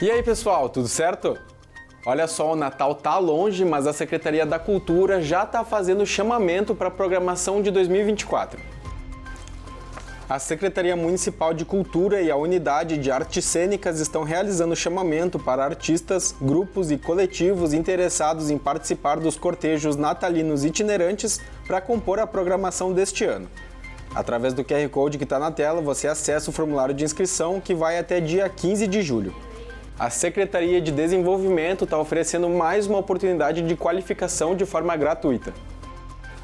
E aí pessoal, tudo certo? Olha só, o Natal tá longe, mas a Secretaria da Cultura já está fazendo chamamento para a programação de 2024. A Secretaria Municipal de Cultura e a Unidade de Artes Cênicas estão realizando chamamento para artistas, grupos e coletivos interessados em participar dos cortejos natalinos itinerantes para compor a programação deste ano. Através do QR Code que está na tela, você acessa o formulário de inscrição que vai até dia 15 de julho. A Secretaria de Desenvolvimento está oferecendo mais uma oportunidade de qualificação de forma gratuita.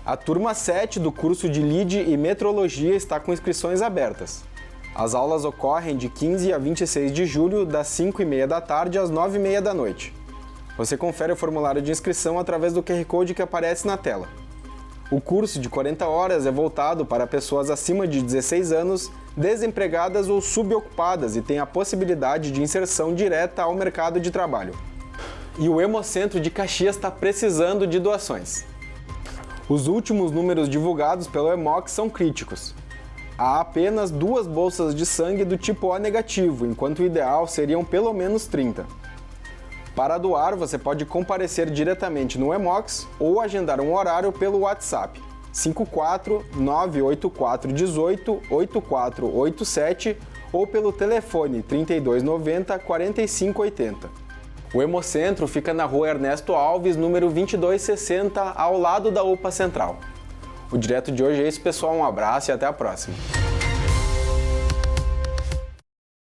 A turma 7 do curso de LID e Metrologia está com inscrições abertas. As aulas ocorrem de 15 a 26 de julho, das 5h30 da tarde às 9h30 da noite. Você confere o formulário de inscrição através do QR Code que aparece na tela. O curso de 40 horas é voltado para pessoas acima de 16 anos, desempregadas ou subocupadas e tem a possibilidade de inserção direta ao mercado de trabalho. E o Hemocentro de Caxias está precisando de doações. Os últimos números divulgados pelo Hemoc são críticos. Há apenas 2 bolsas de sangue do tipo O negativo, enquanto o ideal seriam pelo menos 30. Para doar, você pode comparecer diretamente no Hemoc ou agendar um horário pelo WhatsApp 54 984 18 8487 ou pelo telefone 3290 4580. O Hemocentro fica na rua Ernesto Alves, número 2260, ao lado da UPA Central. O Direto de hoje é isso, pessoal. Um abraço e até a próxima.